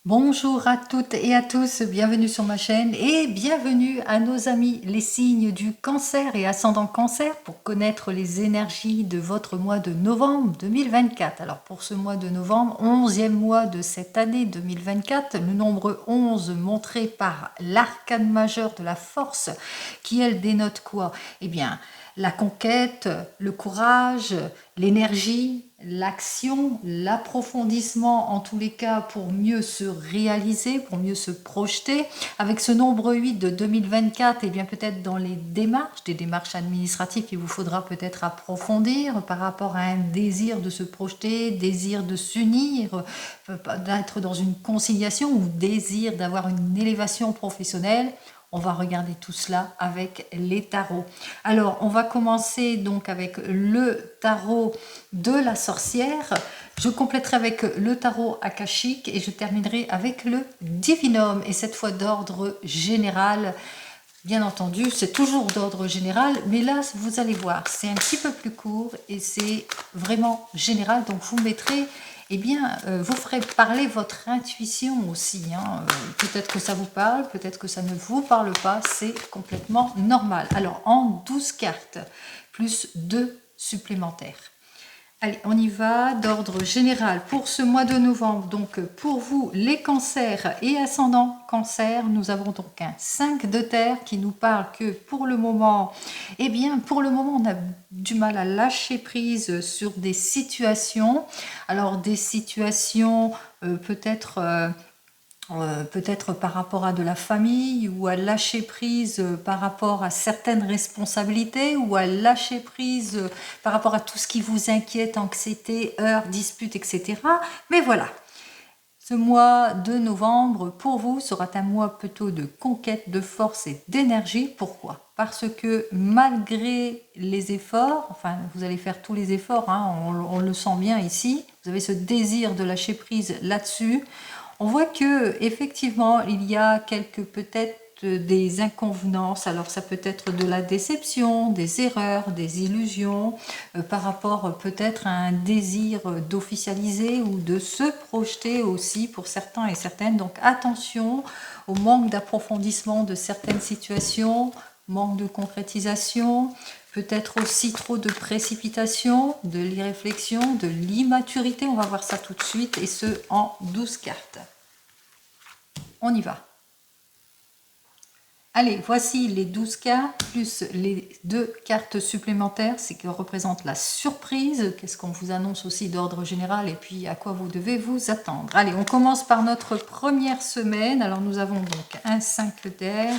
Bonjour à toutes et à tous, bienvenue sur ma chaîne et bienvenue à nos amis les signes du cancer et ascendant cancer pour connaître les énergies de votre mois de novembre 2024. Alors pour ce mois de novembre, 11e mois de cette année 2024, le nombre 11 montré par l'arcane majeur de la force qui elle dénote quoi? Eh bien la conquête, le courage, l'énergie, l'action, l'approfondissement en tous les cas pour mieux se réaliser, pour mieux se projeter. Avec ce nombre 8 de 2024, et bien peut-être dans les démarches, des démarches administratives qu'il vous faudra peut-être approfondir par rapport à un désir de se projeter, désir de s'unir, d'être dans une conciliation ou désir d'avoir une élévation professionnelle. On va regarder tout cela avec les tarots. Alors, on va commencer donc avec le tarot de la sorcière. Je compléterai avec le tarot akashique et je terminerai avec le divinum. Et cette fois d'ordre général. Bien entendu, c'est toujours d'ordre général, mais là, vous allez voir, c'est un petit peu plus court et c'est vraiment général. Donc, vous mettrez, eh bien, vous ferez parler votre intuition aussi. Peut-être que ça vous parle, peut-être que ça ne vous parle pas, c'est complètement normal. Alors, en 12 cartes, plus 2 supplémentaires. Allez, on y va, d'ordre général pour ce mois de novembre. Donc, pour vous, les cancers et ascendants cancer, nous avons donc un 5 de terre qui nous parle que pour le moment, eh bien, pour le moment, on a du mal à lâcher prise sur des situations. Alors, des situations peut-être par rapport à de la famille ou à lâcher prise par rapport à certaines responsabilités ou à lâcher prise par rapport à tout ce qui vous inquiète, anxiété, heurts, disputes, etc. Mais voilà, ce mois de novembre pour vous sera un mois plutôt de conquête, de force et d'énergie. Pourquoi? Parce que malgré les efforts, enfin vous allez faire tous les efforts, on le sent bien ici, vous avez ce désir de lâcher prise là-dessus. On voit que effectivement il y a quelques peut-être des inconvenances, alors ça peut être de la déception, des erreurs, des illusions, par rapport peut-être à un désir d'officialiser ou de se projeter aussi pour certains et certaines. Donc attention au manque d'approfondissement de certaines situations, manque de concrétisation, peut-être aussi trop de précipitation, de l'irréflexion, de l'immaturité. On va voir ça tout de suite et ce en 12 cartes. On y va. Allez, voici les 12 cartes, plus les 2 cartes supplémentaires, c'est qui représentent la surprise, qu'est-ce qu'on vous annonce aussi d'ordre général et puis à quoi vous devez vous attendre. Allez, on commence par notre première semaine. Alors nous avons donc un 5 d'air,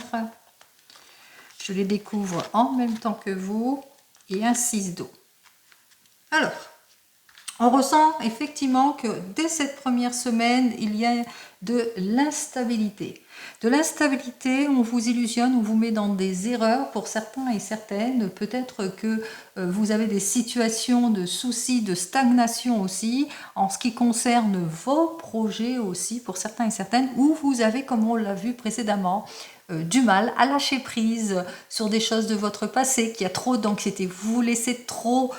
je les découvre en même temps que vous, et un 6 d'eau. Alors, on ressent effectivement que dès cette première semaine, il y a de l'instabilité. De l'instabilité, on vous illusionne, on vous met dans des erreurs pour certains et certaines. Peut-être que vous avez des situations de soucis, de stagnation aussi, en ce qui concerne vos projets aussi pour certains et certaines, où vous avez, comme on l'a vu précédemment, du mal à lâcher prise sur des choses de votre passé, qui a trop d'anxiété. Vous vous laissez trop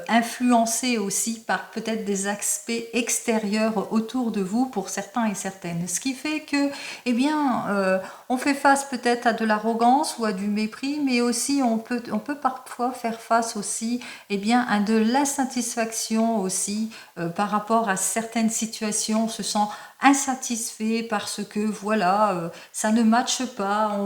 influencer aussi par peut-être des aspects extérieurs autour de vous pour certains et certaines. Ce qui fait que, eh bien, on fait face peut-être à de l'arrogance ou à du mépris, mais aussi on peut parfois faire face aussi, eh bien, à de l'insatisfaction aussi par rapport à certaines situations. On se sent insatisfait parce que voilà, ça ne matche pas,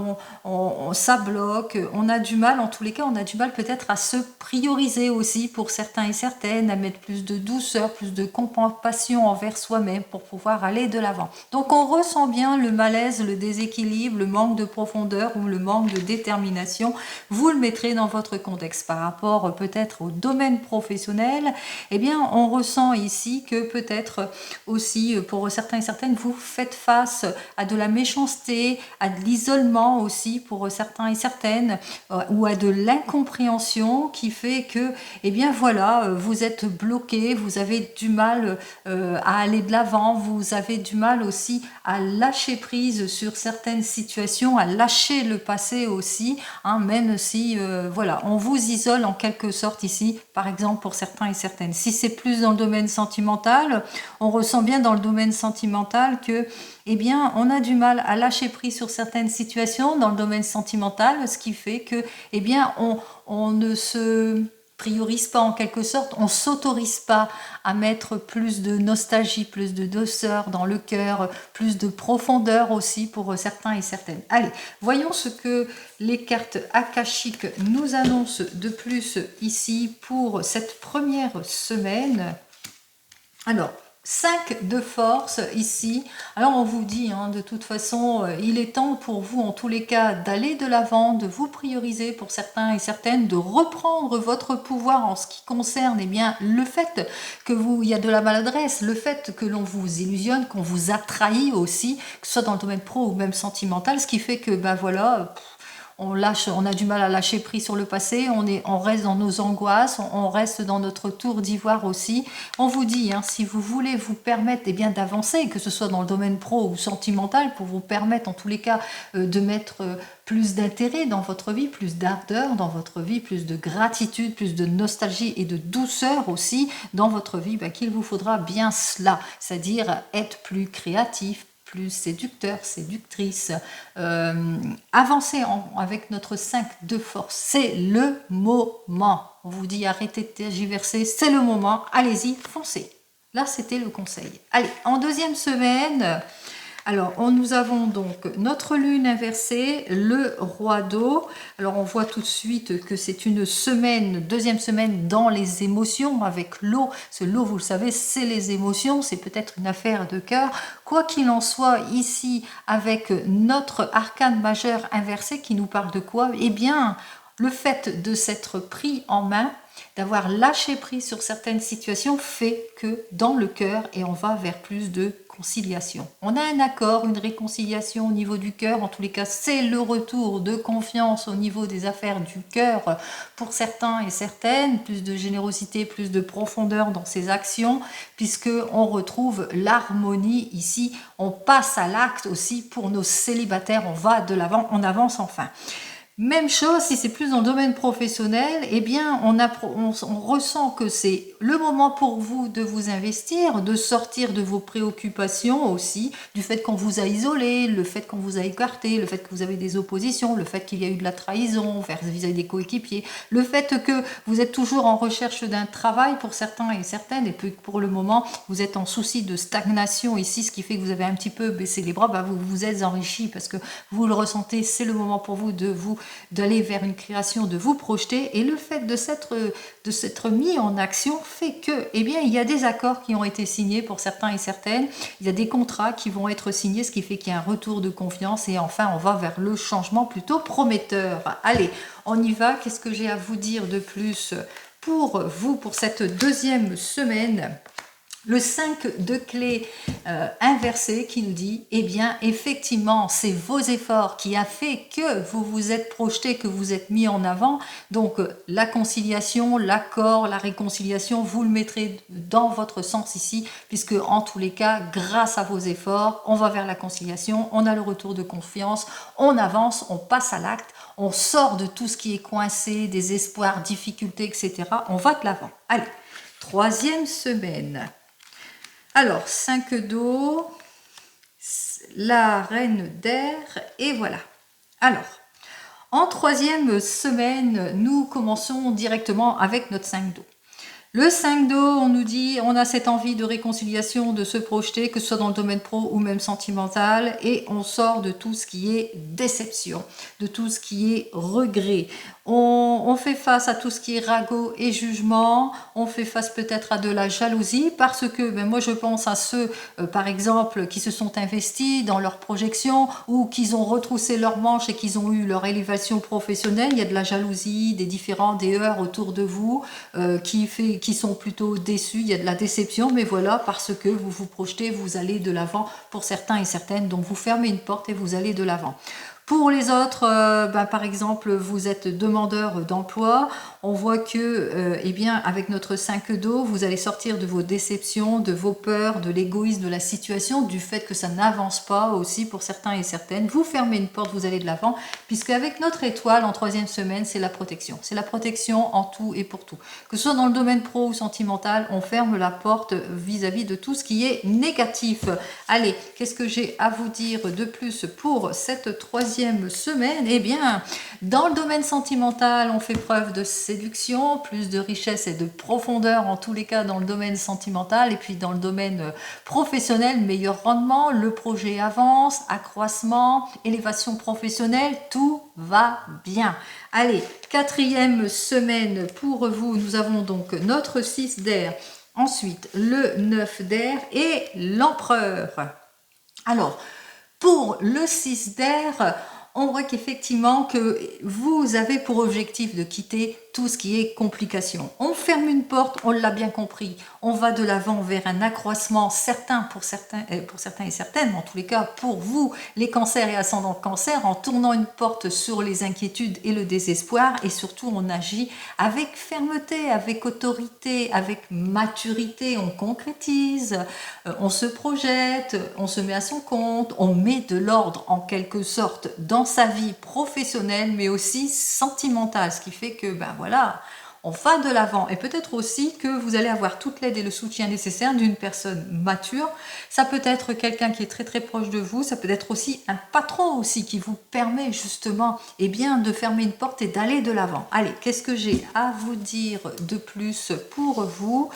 ça bloque, on a du mal, en tous les cas on a du mal peut-être à se prioriser aussi pour certains et certaines, à mettre plus de douceur, plus de compassion envers soi-même pour pouvoir aller de l'avant. Donc on ressent bien le malaise, le déséquilibre, le manque de profondeur ou le manque de détermination. Vous le mettrez dans votre contexte par rapport peut-être au domaine professionnel. Eh bien on ressent ici que peut-être aussi pour certains et certaines, vous faites face à de la méchanceté, à de l'isolement aussi pour certains et certaines, ou à de l'incompréhension qui fait que, eh bien voilà, vous êtes bloqué, vous avez du mal à aller de l'avant, vous avez du mal aussi à lâcher prise sur certaines situations, à lâcher le passé aussi, hein, même si, voilà, on vous isole en quelque sorte ici, par exemple pour certains et certaines. Si c'est plus dans le domaine sentimental, on ressent bien dans le domaine sentimental que, eh bien, on a du mal à lâcher prise sur certaines situations dans le domaine sentimental, ce qui fait que, eh bien, on ne se priorise pas en quelque sorte, on s'autorise pas à mettre plus de nostalgie, plus de douceur dans le cœur, plus de profondeur aussi pour certains et certaines. Allez, voyons ce que les cartes akashiques nous annoncent de plus ici pour cette première semaine. Alors, 5 de force ici. Alors on vous dit, hein, de toute façon, il est temps pour vous en tous les cas d'aller de l'avant, de vous prioriser pour certains et certaines, de reprendre votre pouvoir en ce qui concerne, eh bien, le fait que il y a de la maladresse, le fait que l'on vous illusionne, qu'on vous a trahi aussi, que ce soit dans le domaine pro ou même sentimental, ce qui fait que, ben voilà, on a du mal à lâcher prise sur le passé, on reste dans nos angoisses, on reste dans notre tour d'ivoire aussi. On vous dit, hein, si vous voulez vous permettre, eh bien, d'avancer, que ce soit dans le domaine pro ou sentimental, pour vous permettre en tous les cas de mettre plus d'intérêt dans votre vie, plus d'ardeur dans votre vie, plus de gratitude, plus de nostalgie et de douceur aussi dans votre vie, ben, qu'il vous faudra bien cela, c'est-à-dire être plus créatif, plus séducteur, séductrice, avancer avec notre 5 de force, c'est le moment. On vous dit arrêtez de tergiverser, c'est le moment, allez-y, foncez. Là, c'était le conseil. Allez, en deuxième semaine, alors nous avons donc notre lune inversée, le roi d'eau. Alors on voit tout de suite que c'est une semaine, deuxième semaine dans les émotions avec l'eau. Ce l'eau, vous le savez, c'est les émotions, c'est peut-être une affaire de cœur. Quoi qu'il en soit, ici, avec notre arcane majeur inversé qui nous parle de quoi? Eh bien, le fait de s'être pris en main, d'avoir lâché prise sur certaines situations fait que dans le cœur, et on va vers plus de conciliation. On a un accord, une réconciliation au niveau du cœur, en tous les cas c'est le retour de confiance au niveau des affaires du cœur pour certains et certaines, plus de générosité, plus de profondeur dans ses actions, puisque on retrouve l'harmonie ici, on passe à l'acte aussi pour nos célibataires, on va de l'avant, on avance enfin. Même chose, si c'est plus dans le domaine professionnel, eh bien, on ressent que c'est le moment pour vous de vous investir, de sortir de vos préoccupations aussi, du fait qu'on vous a isolé, le fait qu'on vous a écarté, le fait que vous avez des oppositions, le fait qu'il y a eu de la trahison vis-à-vis des coéquipiers, le fait que vous êtes toujours en recherche d'un travail pour certains et certaines, et puis pour le moment, vous êtes en souci de stagnation ici, ce qui fait que vous avez un petit peu baissé les bras, bah vous vous êtes enrichi parce que vous le ressentez, c'est le moment pour vous d'aller vers une création, de vous projeter, et le fait de s'être mis en action fait que, eh bien, il y a des accords qui ont été signés pour certains et certaines, il y a des contrats qui vont être signés, ce qui fait qu'il y a un retour de confiance, et enfin, on va vers le changement plutôt prometteur. Allez, on y va, qu'est-ce que j'ai à vous dire de plus pour vous, pour cette deuxième semaine? Le 5 de clé inversé qui nous dit, eh bien, effectivement, c'est vos efforts qui a fait que vous vous êtes projeté, que vous êtes mis en avant. Donc, la conciliation, l'accord, la réconciliation, vous le mettrez dans votre sens ici, puisque en tous les cas, grâce à vos efforts, on va vers la conciliation, on a le retour de confiance, on avance, on passe à l'acte, on sort de tout ce qui est coincé, des espoirs, difficultés, etc. On va de l'avant. Allez, troisième semaine. Alors, 5 d'eau, la reine d'air, et voilà. Alors, en troisième semaine, nous commençons directement avec notre 5 d'eau. Le 5 d'eau, on nous dit, on a cette envie de réconciliation, de se projeter, que ce soit dans le domaine pro ou même sentimental, et on sort de tout ce qui est déception, de tout ce qui est regret. On fait face à tout ce qui est ragot et jugement, on fait face peut-être à de la jalousie, parce que moi je pense à ceux, par exemple, qui se sont investis dans leur projection, ou qui ont retroussé leurs manches et qui ont eu leur élévation professionnelle. Il y a de la jalousie, des heurts autour de vous, qui sont plutôt déçus, il y a de la déception, mais voilà, parce que vous vous projetez, vous allez de l'avant pour certains et certaines, donc vous fermez une porte et vous allez de l'avant. Pour les autres, par exemple, vous êtes demandeur d'emploi, on voit que, eh bien, avec notre 5 d'eau, vous allez sortir de vos déceptions, de vos peurs, de l'égoïsme de la situation, du fait que ça n'avance pas aussi pour certains et certaines. Vous fermez une porte, vous allez de l'avant, puisque avec notre étoile, en 3e semaine, c'est la protection. C'est la protection en tout et pour tout. Que ce soit dans le domaine pro ou sentimental, on ferme la porte vis-à-vis de tout ce qui est négatif. Allez, qu'est-ce que j'ai à vous dire de plus pour cette 3e semaine? Eh bien, dans le domaine sentimental, on fait preuve de séduction, plus de richesse et de profondeur en tous les cas dans le domaine sentimental, et puis dans le domaine professionnel, meilleur rendement, le projet avance, accroissement, élévation professionnelle, tout va bien. Allez, 4e semaine pour vous, nous avons donc notre 6 d'air, ensuite le 9 d'air et l'empereur. Alors, pour le 6 d'air, on voit qu'effectivement que vous avez pour objectif de quitter tout ce qui est complication. On ferme une porte, on l'a bien compris, on va de l'avant vers un accroissement certain pour certains et certaines, en tous les cas pour vous, les cancers et ascendants cancer, en tournant une porte sur les inquiétudes et le désespoir, et surtout on agit avec fermeté, avec autorité, avec maturité, on concrétise, on se projette, on se met à son compte, on met de l'ordre en quelque sorte dans sa vie professionnelle mais aussi sentimentale, ce qui fait que voilà, on va de l'avant, et peut-être aussi que vous allez avoir toute l'aide et le soutien nécessaire d'une personne mature. Ça peut être quelqu'un qui est très très proche de vous, ça peut être aussi un patron aussi qui vous permet justement de fermer une porte et d'aller de l'avant. Allez, qu'est-ce que j'ai à vous dire de plus pour vous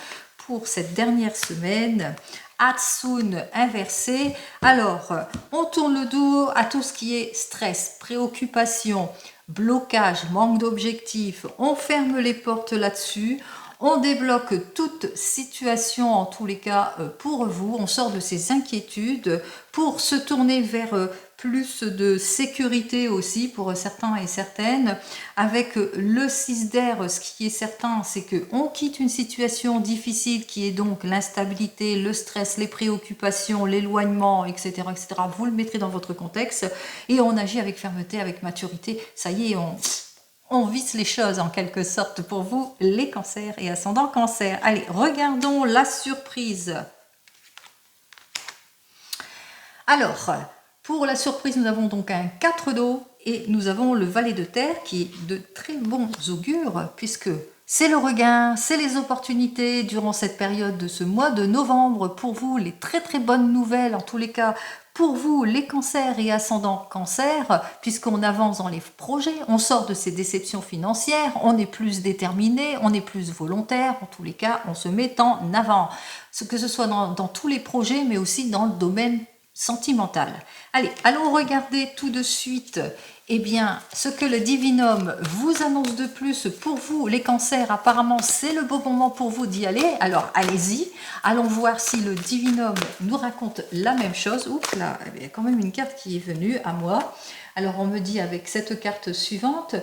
pour cette dernière semaine? Hatsune inversé. Alors, on tourne le dos à tout ce qui est stress, préoccupation, blocage, manque d'objectifs. On ferme les portes là-dessus. On débloque toute situation, en tous les cas pour vous. On sort de ces inquiétudes pour se tourner vers plus de sécurité aussi pour certains et certaines. Avec le 6 d'air, ce qui est certain, c'est qu'on quitte une situation difficile qui est donc l'instabilité, le stress, les préoccupations, l'éloignement, etc., etc. Vous le mettrez dans votre contexte et on agit avec fermeté, avec maturité. Ça y est, on visse les choses en quelque sorte pour vous, les cancers et ascendants cancer. Allez, regardons la surprise. Alors, pour la surprise, nous avons donc un 4 d'eau et nous avons le valet de terre qui est de très bons augures puisque c'est le regain, c'est les opportunités durant cette période de ce mois de novembre. Pour vous, les très très bonnes nouvelles, en tous les cas, pour vous, les cancers et ascendants cancer, puisqu'on avance dans les projets, on sort de ces déceptions financières, on est plus déterminé, on est plus volontaire, en tous les cas, on se met en avant. Que ce soit dans tous les projets, mais aussi dans le domaine sentimental. Allez, allons regarder tout de suite ce que le divinum vous annonce de plus pour vous, les cancers. Apparemment, c'est le bon moment pour vous d'y aller. Alors, allez-y. Allons voir si le divinum nous raconte la même chose. Oups, là, il y a quand même une carte qui est venue à moi. Alors, on me dit avec cette carte suivante,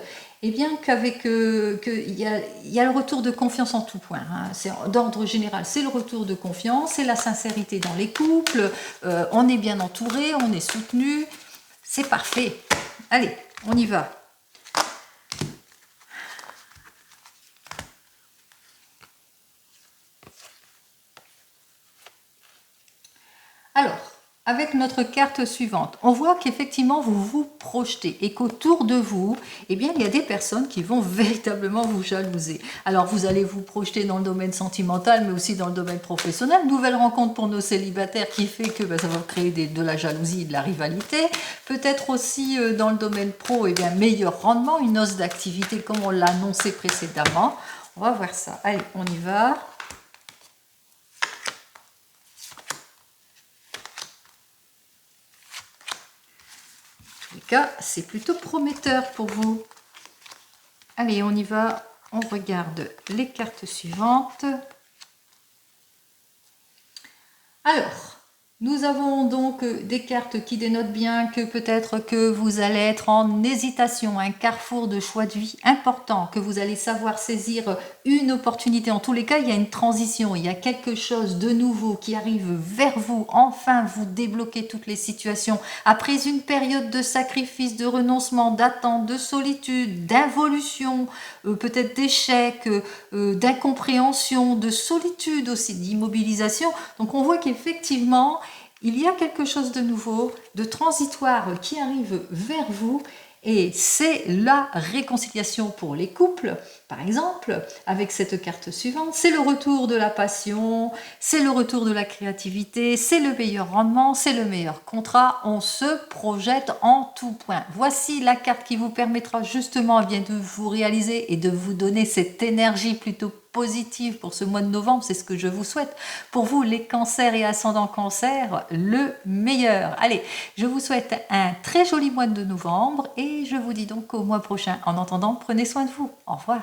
qu'il y a le retour de confiance en tout point. C'est d'ordre général, c'est le retour de confiance, c'est la sincérité dans les couples, on est bien entouré, on est soutenu, c'est parfait. Allez, on y va. Alors, avec notre carte suivante, on voit qu'effectivement vous vous projetez et qu'autour de vous, il y a des personnes qui vont véritablement vous jalouser. Alors vous allez vous projeter dans le domaine sentimental, mais aussi dans le domaine professionnel. Nouvelle rencontre pour nos célibataires qui fait que ça va créer de la jalousie et de la rivalité. Peut-être aussi dans le domaine pro, meilleur rendement, une hausse d'activité comme on l'a annoncé précédemment. On va voir ça. Allez, on y va. C'est plutôt prometteur pour vous. Allez, on y va. On regarde les cartes suivantes. Alors, nous avons donc des cartes qui dénotent bien que peut-être que vous allez être en hésitation, un carrefour de choix de vie important, que vous allez savoir saisir une opportunité. En tous les cas, il y a une transition, il y a quelque chose de nouveau qui arrive vers vous. Enfin, vous débloquez toutes les situations. Après une période de sacrifice, de renoncement, d'attente, de solitude, d'involution, peut-être d'échec, d'incompréhension, de solitude aussi, d'immobilisation. Donc on voit qu'effectivement, il y a quelque chose de nouveau, de transitoire qui arrive vers vous et c'est la réconciliation pour les couples. Par exemple, avec cette carte suivante, c'est le retour de la passion, c'est le retour de la créativité, c'est le meilleur rendement, c'est le meilleur contrat. On se projette en tout point. Voici la carte qui vous permettra justement de vous réaliser et de vous donner cette énergie plutôt positive pour ce mois de novembre, c'est ce que je vous souhaite. Pour vous, les cancers et ascendants cancer, le meilleur. Allez, je vous souhaite un très joli mois de novembre et je vous dis donc au mois prochain. En attendant, prenez soin de vous. Au revoir.